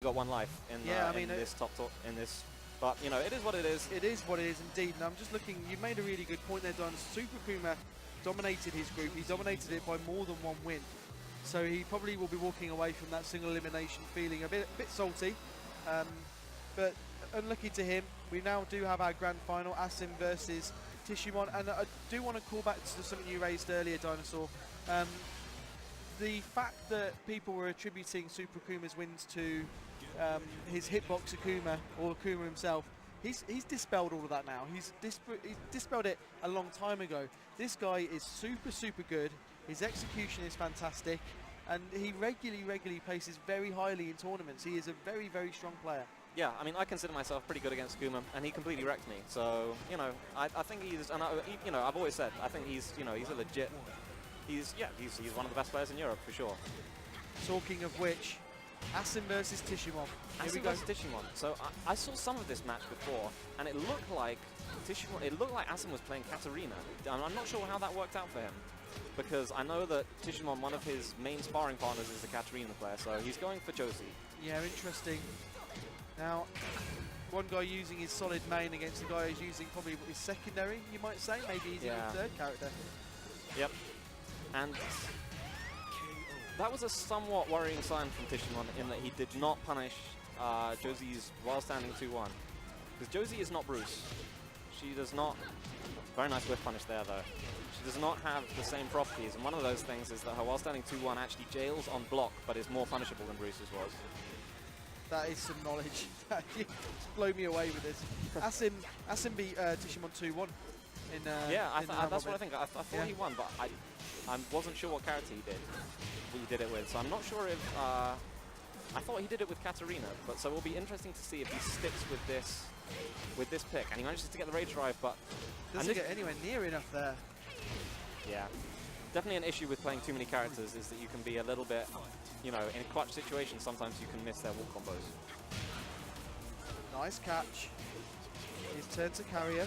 got one life in, in this in this. But you know, it is what it is. It is what it is indeed. And I'm just looking. You made a really good point there, Don. Super Kuma dominated his group. He dominated it by more than one win. So he probably will be walking away from that single elimination feeling a bit salty. But unlucky to him, we now do have our grand final, Asim versus Tissuemon. And I do want to call back to something you raised earlier, Dinosaur. The fact that people were attributing Super Akuma's wins to his hitbox Akuma, or Akuma himself, he's dispelled all of that now. He's dispelled it a long time ago. This guy is super good. His execution is fantastic, and he regularly places very highly in tournaments. He is a very strong player. Yeah, I mean, I consider myself pretty good against Akuma, and he completely wrecked me. So, you know, I think he's, and you know, I've always said, I think he's, you know, he's a legit. He's one of the best players in Europe for sure. Talking of which, Asim versus Tissuemon. Asim versus Tissuemon. So I saw some of this match before, and it looked like Asim was playing Katarina. I'm not sure how that worked out for him, because I know that Tissuemon, one of his main sparring partners, is a Katarina player, so he's going for Josie. Yeah, interesting. Now, one guy using his solid main against the guy who's using probably his secondary, you might say. Maybe he's even third character. Yep. And that was a somewhat worrying sign from Tissuemon in that he did not punish Josie's while standing 2-1. Because Josie is not Bruce. She does not... Very nice whiff punish there, though. She does not have the same properties, and one of those things is that her while standing 2-1 actually jails on block, but is more punishable than Bruce's was. That is some knowledge. You just blow me away with this. Asim beat Tissuemon 2-1. That's what I think. I thought he won, but I wasn't sure what character he did it with. So I'm not sure if I thought he did it with Katarina. But so it'll be interesting to see if he sticks with this pick, and he manages to get the rage drive, but doesn't get anywhere near enough there. Yeah, definitely an issue with playing too many characters is that you can be a little bit, you know, in clutch situations. Sometimes you can miss their wall combos. Nice catch. His turn to carrier.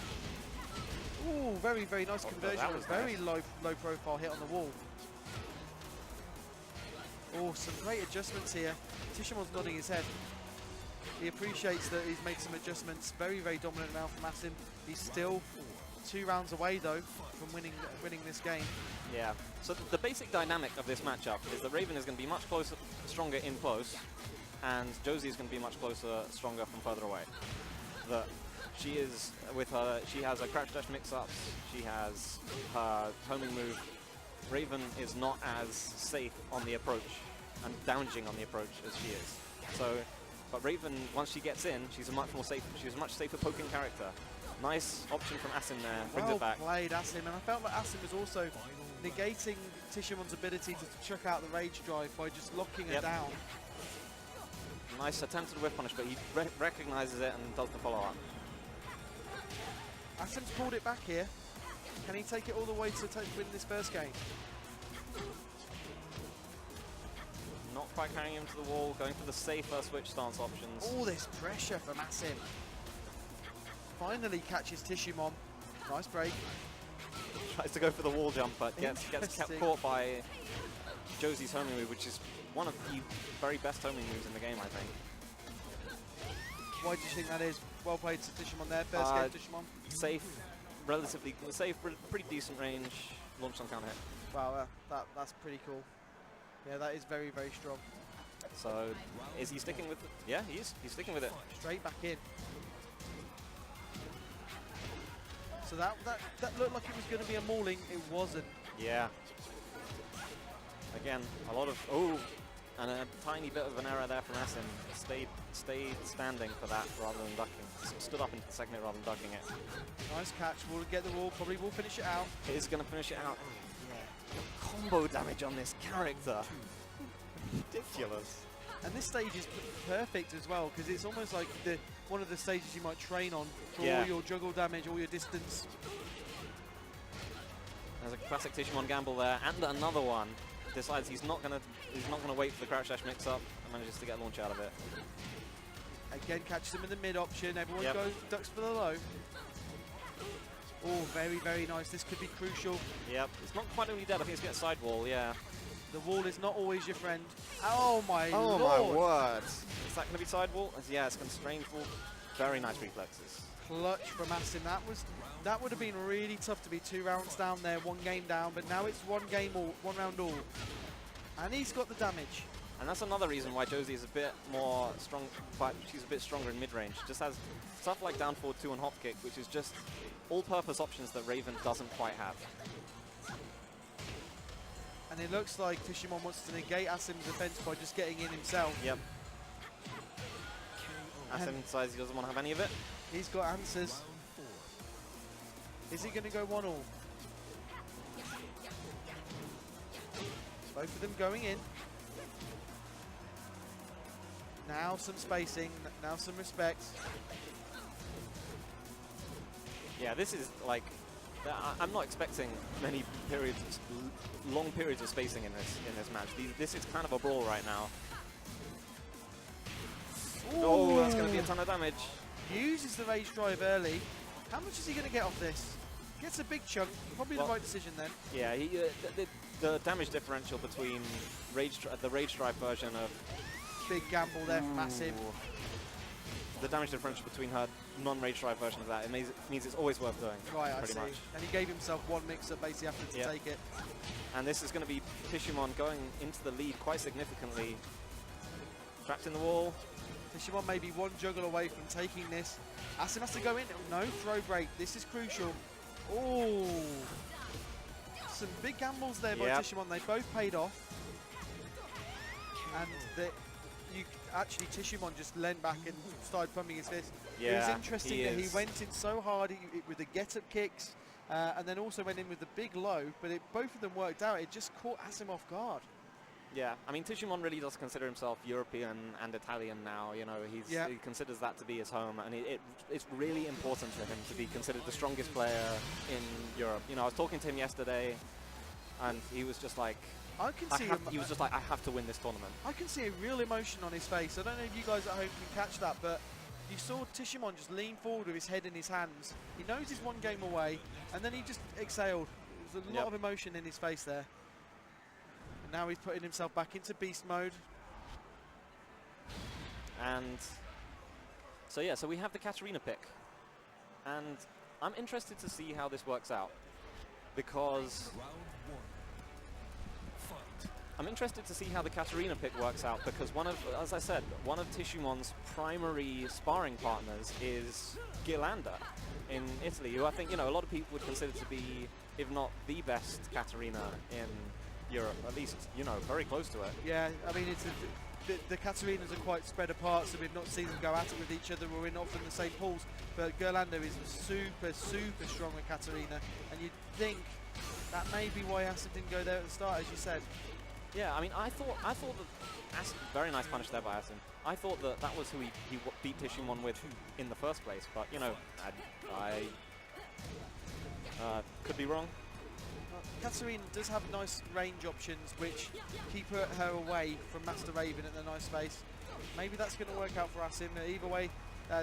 Ooh, very nice conversion. That was very nice. low profile hit on the wall. Oh, some great adjustments here. Tissuemon's nodding his head. He appreciates that he's made some adjustments. Very dominant now from Asim. He's still 2 rounds away though from winning this game. Yeah. So the basic dynamic of this matchup is that Raven is going to be much stronger in close, and Josie is going to be much stronger from further away. She has her crouch dash mix-ups, she has her homing move. Raven is not as safe on the approach and damaging on the approach as she is. So, but Raven, once she gets in, she's a much safer poking character. Nice option from Asim there, brings it back. Well played, Asim, and I felt like Asim was also negating Tissuemon's ability to chuck out the rage drive by just locking her down. Nice attempted whip punish, but he recognizes it and does the follow-up. Asim's pulled it back here. Can he take it all the way to win this first game? Not quite carrying him to the wall, going for the safer switch stance options. All this pressure from Asim. Finally catches Tissuemon. Nice break. Tries to go for the wall jump, but gets kept caught by Josie's homing move, which is one of the very best homing moves in the game, I think. Why do you think that is? Well played to Tissuemon there. First game, Tissuemon. Safe, relatively safe, pretty decent range. Launch on counter hit. Wow, that's pretty cool. Yeah, that is very strong. So, is he sticking with it? Yeah, he's sticking with it. Straight back in. So that looked like it was going to be a mauling. It wasn't. Yeah. Again, a lot of and a tiny bit of an error there from Asim. Stayed standing for that rather than ducking. Stood up into the second hit rather than ducking it. Nice catch. We'll get the wall. Probably will finish it out. It is going to finish it out. Yeah. Combo damage on this character. Ridiculous. And this stage is perfect as well, because it's almost like one of the stages you might train on for all your juggle damage, all your distance. There's a classic Tissuemon gamble there, and another one. Decides he's not gonna wait for the crouch dash mix up, and manages to get a launch out of it. Again, catches him in the mid option. Everyone ducks for the low. Oh, very nice. This could be crucial. Yep. It's not quite only dead. I think it's get sidewall. Yeah. The wall is not always your friend. Oh my Oh lord. my word. Is that going to be sidewall? Yeah, it's constrained wall. Very nice reflexes. Clutch from Asim. That would have been really tough to be 2 rounds down there, 1 game down, but now it's 1 round all. And he's got the damage. And that's another reason why Josie is a bit more strong, but she's a bit stronger in mid-range. Just has stuff like down forward 2 and hop kick, which is just all-purpose options that Raven doesn't quite have. And it looks like Tissuemon wants to negate Asim's defense by just getting in himself. Yep. Asim decides he doesn't want to have any of it. He's got answers. Is he going to go 1-all? Both of them going in. Now some spacing, now some respect. Yeah, this is like, I'm not expecting many periods, long periods of spacing in this match. This is kind of a brawl right now. Ooh. Oh, that's going to be a ton of damage. Uses the rage drive early. How much is he going to get off this? Gets a big chunk. Probably the right decision then. Yeah, the damage differential between the rage drive version of big gamble there from Asim. The damage differential between her non-rage drive version of that, it means it's always worth doing. Right, pretty much. And he gave himself 1 mix-up basically after to take it. And this is going to be Tissuemon going into the lead quite significantly. Trapped in the wall. Tissuemon may be 1 juggle away from taking this. Asim has to go in. No throw break. This is crucial. Oh, some big gambles there by Tissuemon. They both paid off. And actually, Tissuemon just leant back and started pumping his fist. Yeah, it was interesting that he went in so hard with the get-up kicks, and then also went in with the big low, but both of them worked out. It just caught Asim off guard. Yeah, I mean, Tissuemon really does consider himself European and Italian now. You know, he considers that to be his home, and it's really important to him to be considered the strongest player in Europe. You know, I was talking to him yesterday, and he was just like, he was just like, I have to win this tournament. I can see a real emotion on his face. I don't know if you guys at home can catch that, but you saw Tissuemon just lean forward with his head in his hands. He knows he's 1 game away, and then he just exhaled. There's a lot of emotion in his face there. And now he's putting himself back into beast mode. And so yeah, so we have the Katarina pick, and I'm interested to see how this works out, because I'm interested to see how the Katarina pick works out, because as I said, one of Tissuemon's primary sparring partners is Ghirlanda in Italy, who I think, you know, a lot of people would consider to be, if not the best Katarina in Europe, at least, you know, very close to it. Yeah, I mean, the Katarinas are quite spread apart, so we've not seen them go at it with each other. We're in often the same pools, but Ghirlanda is super strong with Katarina, and you'd think that may be why Asim didn't go there at the start, as you said. Yeah, I mean, I thought that Asim, very nice punish there by Asim. I thought that was who he beat Tissuemon with in the first place, but you know, I could be wrong. Katarina does have nice range options which keep her away from Master Raven at the nice space. Maybe that's going to work out for Asim. Either way,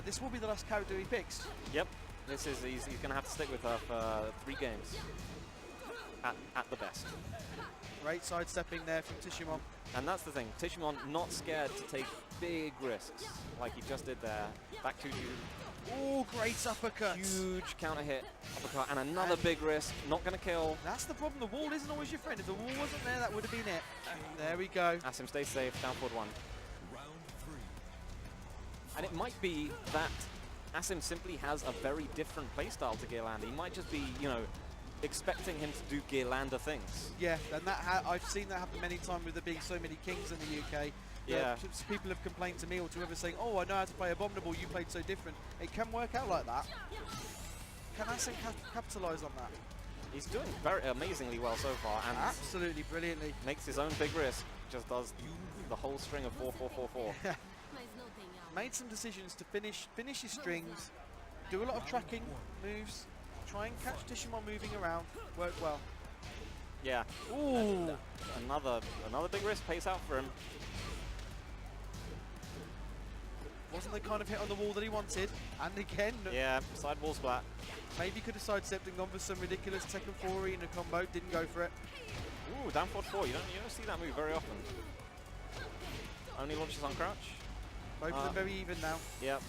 this will be the last character he picks. Yep, he's going to have to stick with her for 3 games at the best. Great sidestepping there from Tissuemon. And that's the thing, Tissuemon not scared to take big risks like he just did there. Back to you. Oh, great uppercut. Huge counter hit, uppercut, and another big risk. Not going to kill. That's the problem. The wall isn't always your friend. If the wall wasn't there, that would have been it. There we go. Asim stays safe, down forward 1. Round 3. And it might be that Asim simply has a very different playstyle to Ghirlanda. He might just be, you know, expecting him to do Ghirlanda things. Yeah, and I've seen that happen many times with there being so many kings in the UK. Yeah. People have complained to me or to others saying, oh, I know how to play Abominable, you played so different. It can work out like that. Can Asim capitalise on that? He's doing very amazingly well so far, and absolutely brilliantly. Makes his own big risk, just does the whole string of 4-4-4-4. Made some decisions to finish his strings, do a lot of tracking moves, try and catch Tissuemon moving around, worked well. Yeah. Ooh. Another big risk pays out for him. Wasn't the kind of hit on the wall that he wanted, and again. Yeah, side wall splat. Maybe could have sidestepped and gone for some ridiculous Tekken 4 arena combo, didn't go for it. Ooh, down forward 4. You don't see that move very often. Only launches on crouch. Both of them very even now. Yep.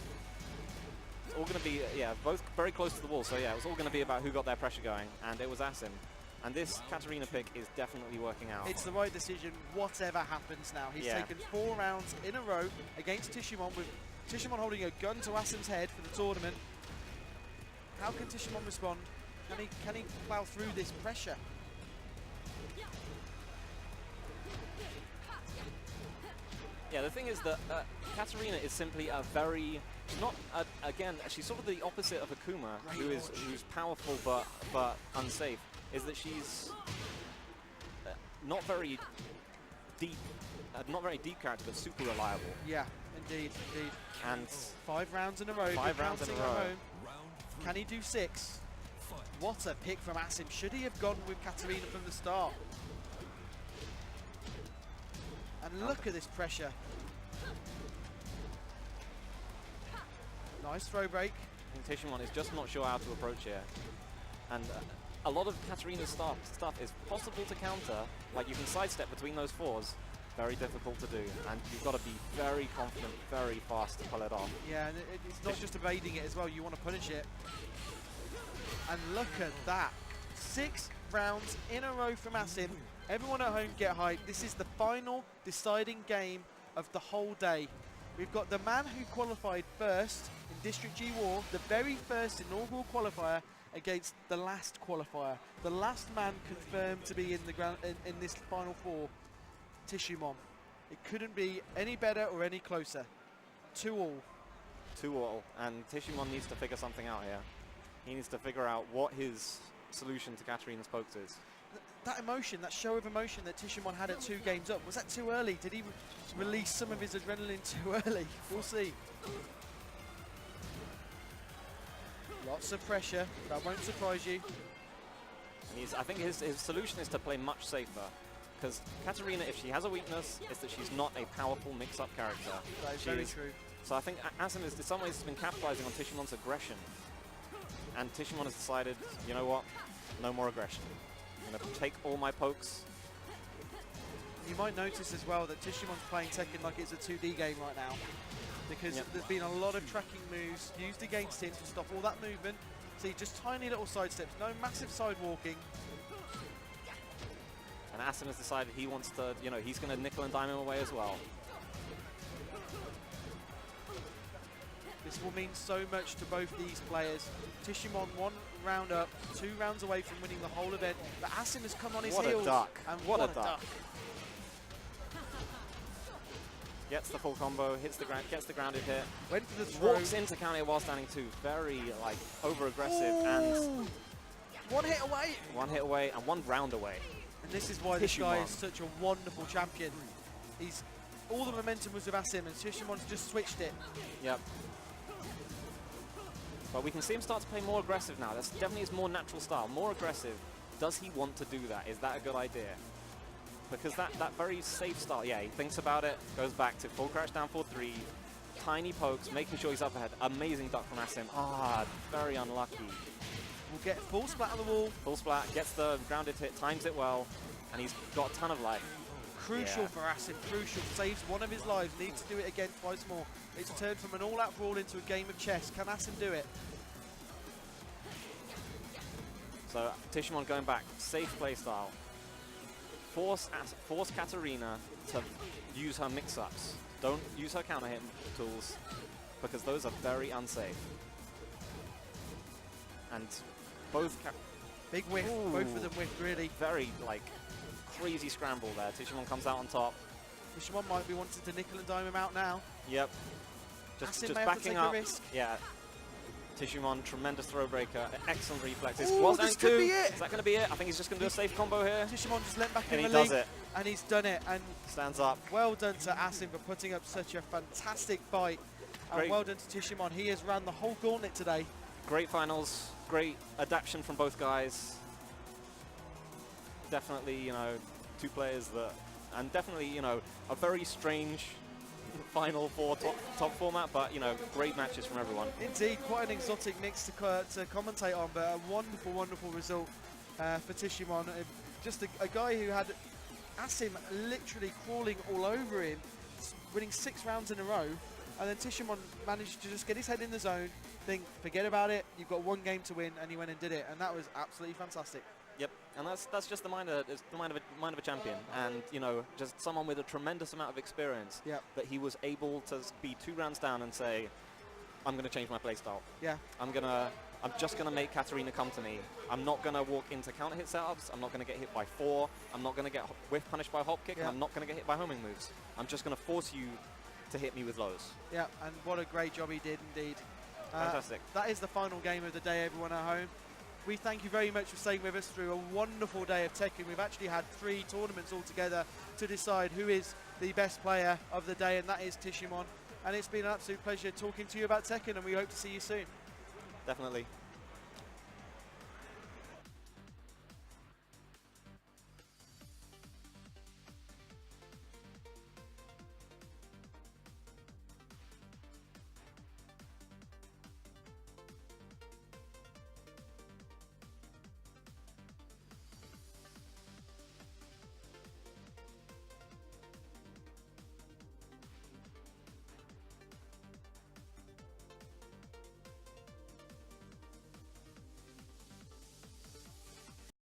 It's all going to be, yeah, both very close to the wall. So yeah, it was all going to be about who got their pressure going, and it was Asim. And this Katarina pick is definitely working out. It's the right decision, whatever happens now. He's taken 4 rounds in a row against Tissuemon, with Tissuemon holding a gun to Asim's head for the tournament. How can Tissuemon respond? Can he plow through this pressure? Yeah, the thing is that Katarina is simply a very, she's not, again, she's sort of the opposite of Akuma, who's powerful but unsafe, is that she's not very deep character, but super reliable. Yeah, indeed. And 5 rounds in a row. 5 rounds in a row. Can he do 6? What a pick from Asim. Should he have gone with Katarina from the start? And look at this pressure. Nice throw break. I think Tissuemon is just not sure how to approach here. And a lot of Katarina's stuff is possible to counter. Like, you can sidestep between those 4s. Very difficult to do. And you've got to be very confident, very fast to pull it off. Yeah, and it's not just evading it as well. You want to punish it. And look at that. 6 rounds in a row from Asim. Everyone at home get hyped. This is the final deciding game of the whole day. We've got the man who qualified first in District G War, the very first inaugural qualifier, against the last qualifier. The last man confirmed to be in the in this final 4, Tissuemon. It couldn't be any better or any closer. 2-all. 2-all, and Tissuemon needs to figure something out here. He needs to figure out what his solution to Katarina's pokes is. That emotion, that show of emotion that Tissuemon had at 2 games up, was that too early? Did he release some of his adrenaline too early? We'll see. Lots of pressure, that won't surprise you. And I think his solution is to play much safer. Because Katarina, if she has a weakness, is that she's not a powerful mix-up character. That is very true. So I think Asim is, in some ways, has been capitalizing on Tissuemon's aggression. And Tissuemon has decided, you know what, no more aggression. I'm going to take all my pokes. You might notice as well that Tissuemon's playing Tekken like it's a 2D game right now. Because there's been a lot of tracking moves used against him to stop all that movement. See, just tiny little side steps, no massive side walking. And Asim has decided he wants to, you know, he's going to nickel and dime him away as well. This will mean so much to both these players. Tissuemon 1 round up, 2 rounds away from winning the whole event. But Asim has come on his heels. What a duck. And what a duck. Gets the full combo, hits the ground, gets the grounded hit. Went for the throw. Walks into counter while standing 2. Very, like, over-aggressive. And 1 hit away. 1 hit away and 1 round away. And this is why this guy is such a wonderful champion. All the momentum was with Asim, and Tissuemon's just switched it. Yep. But we can see him start to play more aggressive now. That's definitely his more natural style, more aggressive. Does he want to do that? Is that a good idea? Because that very safe style, yeah, he thinks about it, goes back to full crouch down 4-3, tiny pokes, making sure he's up ahead. Amazing duck from Asim. Ah, very unlucky. We'll get full splat on the wall. Full splat, gets the grounded hit, times it well, and he's got a ton of life. Crucial for Asim, crucial. Saves 1 of his lives, needs to do it again twice more. It's turned from an all-out brawl into a game of chess. Can Asim do it? So Tissuemon going back, safe play style. Force Katarina to use her mix-ups. Don't use her counter hit tools, because those are very unsafe. And both... Big whiff, both of them whiffed really. Very, like, crazy scramble there. Tissuemon comes out on top. Tissuemon might be wanting to nickel and dime him out now. Yep. Just backing up. Yeah. Tissuemon, tremendous throw breaker, excellent reflexes. Ooh, this could be it. Is that going to be it? I think he's just going to do a safe combo here. Tissuemon just leant back and in he the does lead, it. and he's done it. And stands up. Well done to Asim for putting up such a fantastic fight. Great. And well done to Tissuemon. He has ran the whole gauntlet today. Great finals, great adaptation from both guys. Definitely, you know, 2 players that, and definitely, you know, a very strange Final 4 top format, but, you know, great matches from everyone. Indeed, quite an exotic mix to commentate on, but a wonderful, wonderful result for Tissuemon. just a guy who had Asim literally crawling all over him, winning 6 rounds in a row, and then Tissuemon managed to just get his head in the zone, think, forget about it, you've got 1 game to win, and he went and did it, and that was absolutely fantastic. Yep, and that's just the mind of a champion, and you know, just someone with a tremendous amount of experience. Yep. That he was able to be 2 rounds down and say, I'm going to change my playstyle. Yeah. I'm just going to make Katarina come to me. I'm not going to walk into counter hit setups. I'm not going to get hit by 4. I'm not going to get whiff punished by hop kick. Yeah. And I'm not going to get hit by homing moves. I'm just going to force you to hit me with lows. Yeah, and what a great job he did indeed. Fantastic. That is the final game of the day, everyone at home. We thank you very much for staying with us through a wonderful day of Tekken. We've actually had 3 tournaments altogether to decide who is the best player of the day, and that is Tissuemon. And it's been an absolute pleasure talking to you about Tekken, and we hope to see you soon. Definitely.